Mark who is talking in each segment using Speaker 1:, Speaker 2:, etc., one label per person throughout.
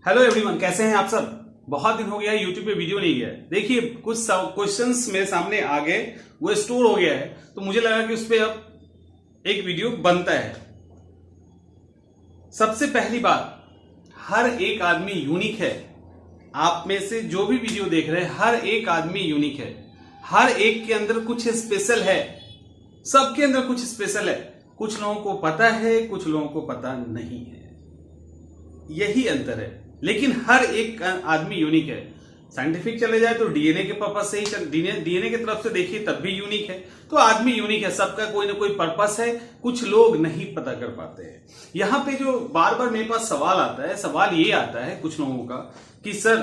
Speaker 1: Hello everyone, कैसे हैं आप सब। बहुत दिन हो गया है यूट्यूब पे वीडियो नहीं गया है। देखिए कुछ क्वेश्चंस मेरे सामने आ गए, वो स्टोर हो गया है, तो मुझे लगा कि उस पर अब एक वीडियो बनता है। सबसे पहली बात, हर एक आदमी यूनिक है। आप में से जो भी वीडियो देख रहे हैं, हर एक आदमी यूनिक है। हर एक के अंदर कुछ स्पेशल है, सबके अंदर कुछ स्पेशल है। कुछ लोगों को पता है, कुछ लोगों को पता नहीं है, यही अंतर है। लेकिन हर एक आदमी यूनिक है। साइंटिफिक चले जाए तो डीएनए के पर्पस से ही, डीएनए की तरफ से देखिए तब भी यूनिक है। तो आदमी यूनिक है, सबका कोई ना कोई पर्पस है, कुछ लोग नहीं पता कर पाते हैं। यहां पे जो बार बार मेरे पास सवाल आता है, सवाल ये आता है कुछ लोगों का कि सर,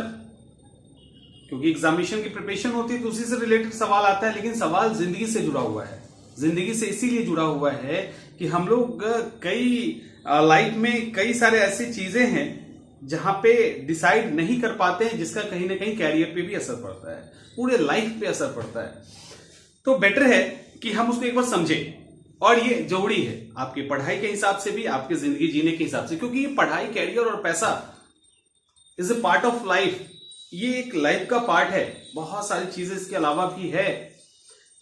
Speaker 1: क्योंकि एग्जामिनेशन की प्रिपरेशन होती है तो उसी से रिलेटेड सवाल आता है, लेकिन सवाल जिंदगी से जुड़ा हुआ है। जिंदगी से इसीलिए जुड़ा हुआ है कि हम लोग कई लाइफ में कई सारे ऐसी चीजें हैं जहां पे डिसाइड नहीं कर पाते हैं, जिसका कहीं ना कहीं कैरियर पे भी असर पड़ता है, पूरे लाइफ पे असर पड़ता है। तो बेटर है कि हम उसको एक बार समझें। और ये जरूरी है आपकी पढ़ाई के हिसाब से भी, आपकी जिंदगी जीने के हिसाब से, क्योंकि ये पढ़ाई, कैरियर और पैसा is a part of life. ये एक लाइफ का पार्ट है, बहुत सारी चीजें इसके अलावा भी है।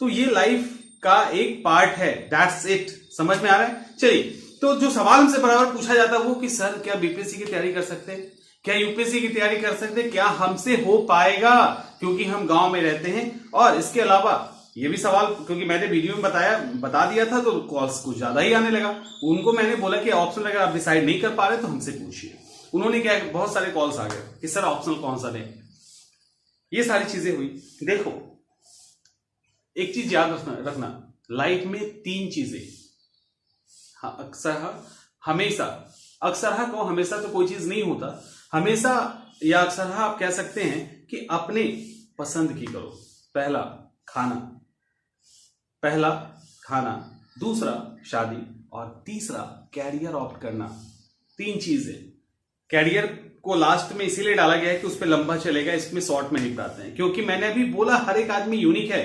Speaker 1: तो ये लाइफ का एक पार्ट है, दैट्स इट। समझ में आ रहा है। चलिए, तो जो सवाल हमसे बराबर पूछा जाता है वो कि सर, क्या बीपीएससी की तैयारी कर सकते हैं, क्या यूपीएससी की तैयारी कर सकते हैं, क्या हमसे हो पाएगा, क्योंकि हम गांव में रहते हैं। और इसके अलावा ये भी सवाल, क्योंकि मैंने वीडियो में बता दिया था, तो कॉल्स कुछ ज्यादा ही आने लगा। उनको मैंने बोला कि ऑप्शनल अगर आप डिसाइड नहीं कर पा रहे तो हमसे पूछिए। उन्होंने क्या, बहुत सारे कॉल्स आ गए कि सर ऑप्शनल कौन सा लें। ये सारी चीजें हुई। देखो, एक चीज याद रखना, लाइफ में तीन चीजें अक्सर को हमेशा तो कोई चीज नहीं होता। हमेशा या अक्सर आप कह सकते हैं कि अपने पसंद की करो। पहला खाना, दूसरा शादी, और तीसरा कैरियर ऑप्ट करना। तीन चीजें। कैरियर को लास्ट में इसीलिए डाला गया है कि उस पर लंबा चलेगा, इसमें शॉर्ट में निपटाते हैं। क्योंकि मैंने अभी बोला, हर एक आदमी यूनिक है।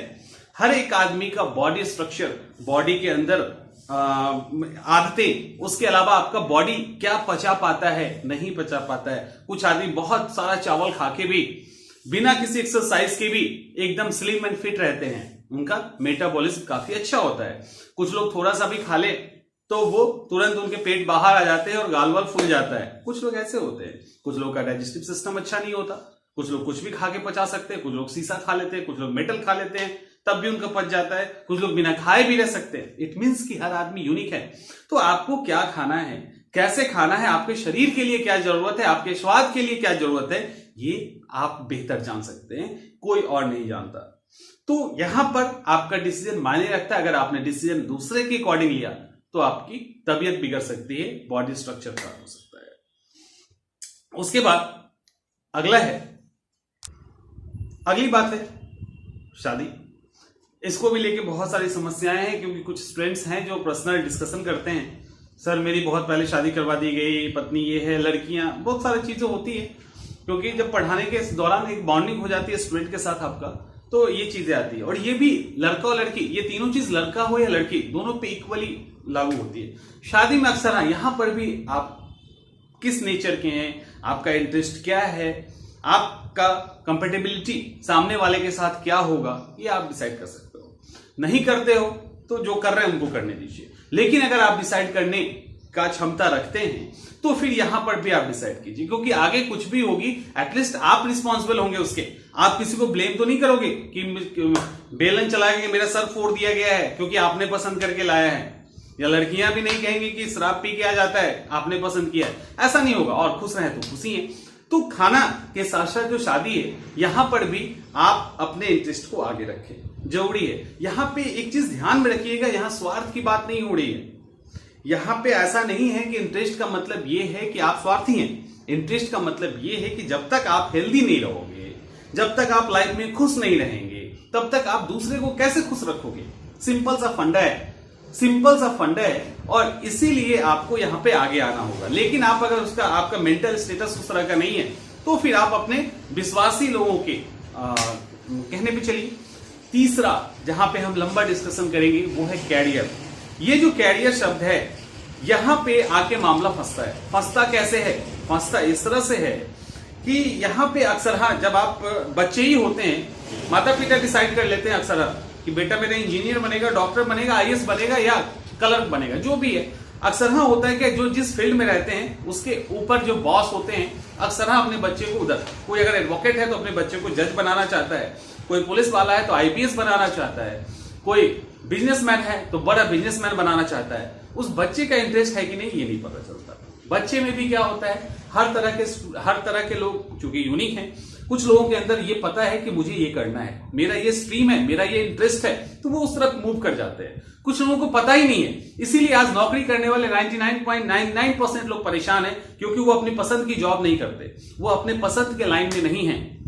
Speaker 1: हर एक आदमी का बॉडी स्ट्रक्चर, बॉडी के अंदर आदतें, उसके अलावा आपका बॉडी क्या पचा पाता है, नहीं पचा पाता है। कुछ आदमी बहुत सारा चावल खा के भी, बिना किसी एक्सरसाइज के भी एकदम स्लिम एंड फिट रहते हैं, उनका मेटाबॉलिज्म काफी अच्छा होता है। कुछ लोग थोड़ा सा भी खा ले तो वो तुरंत उनके पेट बाहर आ जाते हैं और गाल वाल फूल जाता है। कुछ लोग ऐसे होते हैं। कुछ लोग का डाइजेस्टिव सिस्टम अच्छा नहीं होता। कुछ लोग कुछ भी खा के पचा सकते हैं। कुछ लोग सीसा खा लेते हैं, कुछ लोग मेटल खा लेते हैं, तब भी उनका पच जाता है। कुछ लोग बिना खाए भी रह सकते हैं। इट मीन्स कि हर आदमी यूनिक है। तो आपको क्या खाना है, कैसे खाना है, आपके शरीर के लिए क्या जरूरत है, आपके स्वाद के लिए क्या जरूरत है, ये आप बेहतर जान सकते हैं, कोई और नहीं जानता। तो यहां पर आपका डिसीजन मायने रखता है। अगर आपने डिसीजन दूसरे के अकॉर्डिंग लिया तो आपकी तबीयत बिगड़ सकती है, बॉडी स्ट्रक्चर खराब हो सकता है। उसके बाद अगली बात है शादी। इसको भी लेके बहुत सारी समस्याएं हैं, क्योंकि कुछ स्टूडेंट्स हैं जो पर्सनल डिस्कशन करते हैं, सर मेरी बहुत पहले शादी करवा दी गई, पत्नी ये है, लड़कियां, बहुत सारी चीजें होती है। क्योंकि जब पढ़ाने के दौरान एक बॉन्डिंग हो जाती है स्टूडेंट के साथ आपका, तो ये चीजें आती है। और ये भी लड़का और लड़की, ये तीनों चीज, लड़का हो या लड़की, दोनों पे इक्वली लागू होती है। शादी में अक्सर यहां पर भी आप किस नेचर के हैं, आपका इंटरेस्ट क्या है, आपका कंपेटेबिलिटी सामने वाले के साथ क्या होगा, ये आप डिसाइड कर सकते हो। नहीं करते हो तो जो कर रहे हैं उनको करने दीजिए। लेकिन अगर आप डिसाइड करने का क्षमता रखते हैं तो फिर यहां पर भी आप डिसाइड कीजिए, क्योंकि आगे कुछ भी होगी एटलीस्ट आप रिस्पॉन्सिबल होंगे उसके। आप किसी को ब्लेम तो नहीं करोगे कि बेलन चला के मेरा सर फोड़ दिया गया है क्योंकि आपने पसंद करके लाया है। या लड़कियां भी नहीं कहेंगी कि शराब पी के आ जाता है, आपने पसंद किया है। ऐसा नहीं होगा। और खुश रहे तो खुशी है। तो खाना के साथ साथ जो शादी है, यहां पर भी आप अपने इंटरेस्ट को आगे रखें, जरूरी है। यहां पे एक चीज ध्यान में रखिएगा, यहां स्वार्थ की बात नहीं हो रही है। यहां पे ऐसा नहीं है कि इंटरेस्ट का मतलब ये है कि आप स्वार्थी हैं। इंटरेस्ट का मतलब ये है कि जब तक आप हेल्दी नहीं रहोगे, जब तक आप लाइफ में खुश नहीं रहेंगे, तब तक आप दूसरे को कैसे खुश रखोगे। सिंपल सा फंडा है। और इसीलिए आपको यहां पे आगे आना होगा। लेकिन आप अगर आपका मेंटल स्टेटस उस तरह का नहीं है तो फिर आप अपने विश्वासी लोगों के कहने पे चलिए। तीसरा, जहां पे हम लंबा डिस्कशन करेंगे, वो है कैरियर। ये जो कैरियर शब्द है, यहां पे आके मामला फंसता है। फंसता कैसे है? फंसता इस तरह से है कि यहाँ पे अक्सर हाँ, जब आप बच्चे ही होते हैं, माता पिता डिसाइड कर लेते हैं अक्सर कि बेटा मेरा इंजीनियर बनेगा, डॉक्टर बनेगा, आईएएस बनेगा या क्लर्क बनेगा, जो भी है। अक्सर हाँ होता है कि जो जिस फील्ड में रहते हैं उसके ऊपर जो बॉस होते हैं, अक्सर हाँ अपने बच्चे को उधर, कोई अगर एडवोकेट है तो अपने बच्चे को जज बनाना चाहता है, कोई पुलिस वाला है तो आईपीएस बनाना चाहता है, कोई बिजनेसमैन है तो बड़ा बिजनेसमैन बनाना चाहता है। उस बच्चे का इंटरेस्ट है कि नहीं ये नहीं पता चलता। बच्चे में भी क्या होता है, हर तरह के लोग चूंकि यूनिक हैं, कुछ लोगों के अंदर ये पता है कि मुझे ये करना है, मेरा ये स्ट्रीम है, मेरा ये इंटरेस्ट है, तो वो उस तरफ मूव कर जाते हैं। कुछ लोगों को पता ही नहीं है, इसीलिए आज नौकरी करने वाले 99.99% लोग परेशान हैं, क्योंकि वो अपनी पसंद की जॉब नहीं करते, वो अपने पसंद के लाइन में नहीं है,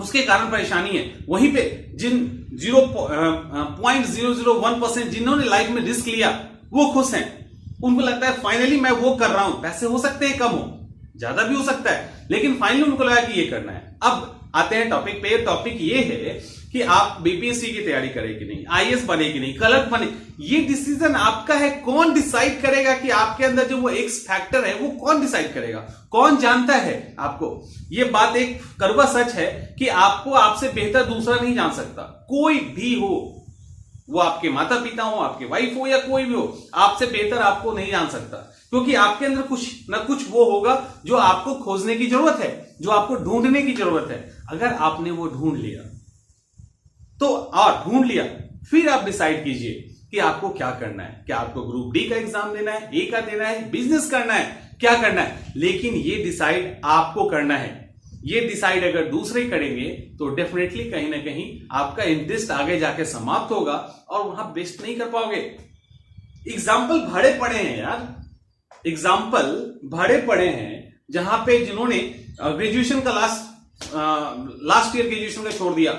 Speaker 1: उसके कारण परेशानी है। वहीं पे जिन 0.001% जिन्होंने लाइफ में रिस्क लिया वो खुश हैं, उनको लगता है फाइनली मैं वो कर रहा हूं। पैसे हो सकते हैं कम हो, ज्यादा भी हो सकता है, लेकिन फाइनली उनको लगा कि ये करना है। अब आते हैं टॉपिक पे। टॉपिक ये है कि आप बीपीएससी की तैयारी करें कि नहीं, आईएएस बने कि नहीं, क्लर्क बने, ये डिसीजन आपका है। कौन डिसाइड करेगा कि आपके अंदर जो वो एक्स फैक्टर है वो कौन डिसाइड करेगा, कौन जानता है आपको? ये बात एक कड़वा सच है कि आपको आपसे बेहतर दूसरा नहीं जान सकता, कोई भी हो, वो आपके माता पिता हो, आपके वाइफ हो या कोई भी हो, आपसे बेहतर आपको नहीं जान सकता, क्योंकि आपके अंदर कुछ ना कुछ वो होगा जो आपको खोजने की जरूरत है, जो आपको ढूंढने की जरूरत है। अगर आपने वो ढूंढ लिया तो, और ढूंढ लिया, फिर आप डिसाइड कीजिए कि आपको क्या करना है। क्या आपको ग्रुप डी का एग्जाम देना है, ए का देना है, बिजनेस करना है, क्या करना है, लेकिन ये डिसाइड आपको करना है। ये डिसाइड अगर दूसरे करेंगे तो डेफिनेटली कहीं ना कहीं आपका इंटरेस्ट आगे जाके समाप्त होगा और वहां बेस्ट नहीं कर पाओगे। एग्जाम्पल भरे पड़े हैं यार, एग्जाम्पल भरे पड़े हैं, जहां पे जिन्होंने ग्रेजुएशन का लास्ट ईयर ग्रेजुएशन का छोड़ दिया,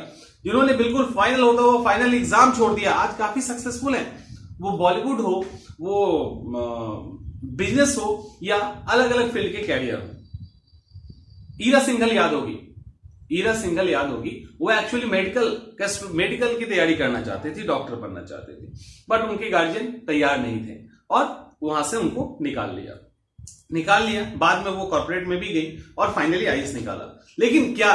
Speaker 1: जिन्होंने बिल्कुल फाइनल होता हुआ फाइनल एग्जाम छोड़ दिया, आज काफी सक्सेसफुल हैं। वो बॉलीवुड हो, वो बिजनेस हो या अलग अलग फील्ड के कैरियर हो। ईरा सिंघल याद होगी, ईरा सिंघल याद होगी। वो एक्चुअली मेडिकल की तैयारी करना चाहते थे, डॉक्टर बनना चाहते थे, बट उनके गार्जियन तैयार नहीं थे और वहां से उनको निकाल लिया। बाद में वो कॉर्पोरेट में भी गई और फाइनली आईएएस निकाला। लेकिन क्या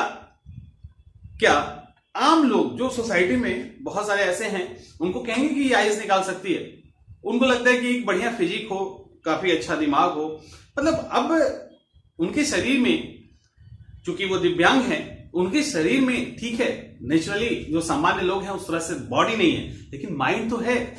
Speaker 1: आम लोग जो सोसाइटी में बहुत सारे ऐसे हैं, उनको कहेंगे कि ये आईएएस निकाल सकती है? उनको लगता है कि एक बढ़िया फिजिक हो, काफी अच्छा दिमाग हो, मतलब अब उनके शरीर में, चूंकि वो दिव्यांग हैं, उनके शरीर में ठीक है नेचुरली जो सामान्य लोग हैं उस तरह से बॉडी नहीं है, लेकिन माइंड तो है,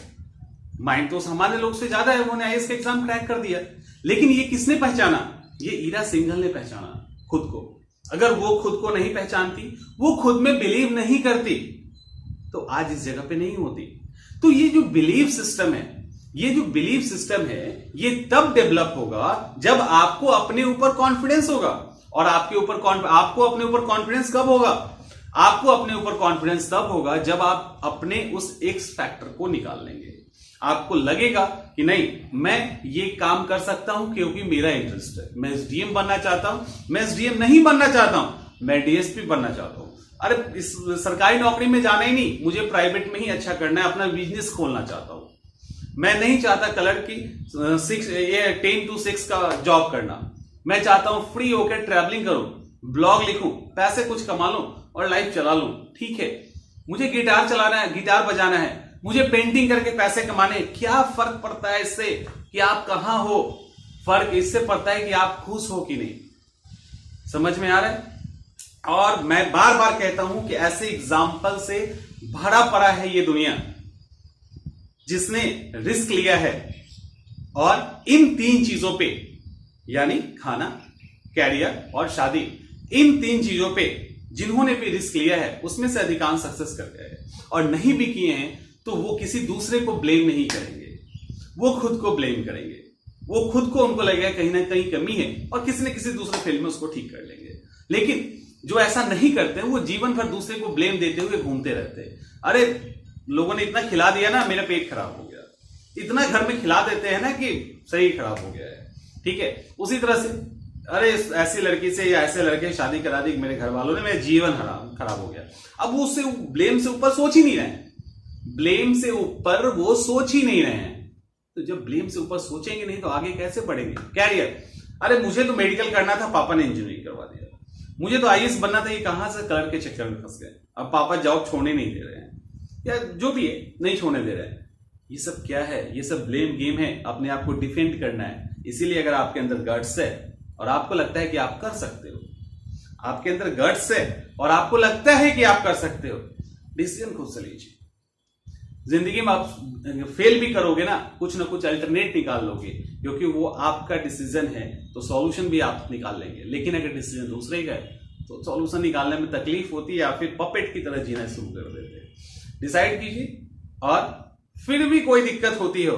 Speaker 1: माइंड तो सामान्य लोग से ज्यादा है। उन्होंने आईएएस का एग्जाम क्रैक कर दिया। लेकिन ये किसने पहचाना? ये ईरा सिंघल ने पहचाना खुद को। अगर वो खुद को नहीं पहचानती, वो खुद में बिलीव नहीं करती, तो आज इस जगह पे नहीं होती। तो ये जो बिलीव सिस्टम है, ये तब डेवलप होगा जब आपको अपने ऊपर कॉन्फिडेंस होगा। और आपको अपने ऊपर कॉन्फिडेंस कब होगा? आपको अपने ऊपर कॉन्फिडेंस तब होगा जब आप अपने उस एक्स फैक्टर को निकाल लेंगे। आपको लगेगा कि नहीं, मैं ये काम कर सकता हूं क्योंकि मेरा इंटरेस्ट है। मैं एसडीएम बनना चाहता हूं, मैं एसडीएम नहीं बनना चाहता हूं, मैं डीएसपी बनना चाहता हूं। अरे इस सरकारी नौकरी में जाना ही नहीं, मुझे प्राइवेट में ही अच्छा करना है, अपना बिजनेस खोलना चाहता हूं। मैं नहीं चाहता कलर की 10 to 6 का जॉब करना। मैं चाहता हूं फ्री होकर ट्रैवलिंग करूं, ब्लॉग लिखूं, पैसे कुछ कमा लूं और लाइफ चला लूं। ठीक है, मुझे गिटार चलाना है, गिटार बजाना है, मुझे पेंटिंग करके पैसे कमाने। क्या फर्क पड़ता है इससे कि आप कहां हो? फर्क इससे पड़ता है कि आप खुश हो कि नहीं। समझ में आ रहा है? और मैं बार बार कहता हूं कि ऐसे एग्जाम्पल से भरा पड़ा है ये दुनिया, जिसने रिस्क लिया है और इन 3 चीजों पे, यानी खाना, कैरियर और शादी, इन 3 चीजों पे जिन्होंने भी रिस्क लिया है उसमें से अधिकांश सक्सेस कर गए हैं। और नहीं भी किए हैं तो वो किसी दूसरे को ब्लेम नहीं करेंगे, वो खुद को ब्लेम करेंगे। वो खुद को, उनको लगेगा कहीं ना कहीं कमी है और किसी न किसी दूसरे फील्ड में उसको ठीक कर लेंगे। लेकिन जो ऐसा नहीं करते हैं वो जीवन भर दूसरे को ब्लेम देते हुए घूमते रहते हैं। अरे लोगों ने इतना खिला दिया ना, मेरा पेट खराब हो गया। इतना घर में खिला देते हैं ना कि शरीर खराब हो गया है। ठीक है, उसी तरह से अरे ऐसी लड़की से या ऐसे लड़के से शादी करा दी मेरे घर वालों ने, मेरा जीवन खराब हो गया। अब वो उससे ब्लेम से ऊपर सोच ही नहीं रहे हैं, ब्लेम से ऊपर वो सोच ही नहीं रहे हैं। तो जब ब्लेम से ऊपर सोचेंगे नहीं तो आगे कैसे बढ़ेंगे? कैरियर, अरे मुझे तो मेडिकल करना था, पापा ने इंजीनियरिंग करवा दिया। मुझे तो आईएएस बनना था, ये कहां से कलर के चक्कर में फंस गए। अब पापा जॉब छोड़ने नहीं दे रहे हैं, या जो भी है नहीं छोड़ने दे रहे हैं। ये सब क्या है? ये सब ब्लेम गेम है। अपने आप को डिफेंड करना है। इसीलिए अगर आपके अंदर गट्स है और आपको लगता है कि आप कर सकते हो, आपके अंदर गट्स है और आपको लगता है कि आप कर सकते हो, डिसीजन खुद से लीजिए। जिंदगी में आप फेल भी करोगे ना, कुछ ना कुछ अल्टरनेट निकाल लोगे, क्योंकि वो आपका डिसीजन है तो सॉल्यूशन भी आप निकाल लेंगे। लेकिन अगर डिसीजन दूसरे का है तो सॉल्यूशन निकालने में तकलीफ होती है, या फिर पपेट की तरह जीना शुरू कर देते हैं। डिसाइड कीजिए, और फिर भी कोई दिक्कत होती हो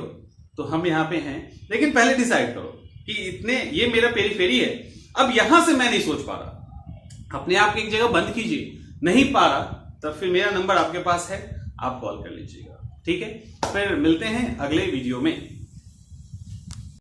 Speaker 1: तो हम यहां पे हैं। लेकिन पहले डिसाइड करो कि इतने, ये मेरा पेरीफेरी है, अब यहां से मैं नहीं सोच पा रहा। अपने आप की एक जगह बंद कीजिए, नहीं पा रहा तब फिर मेरा नंबर आपके पास है, आप कॉल कर लीजिएगा। ठीक है, फिर मिलते हैं अगले वीडियो में।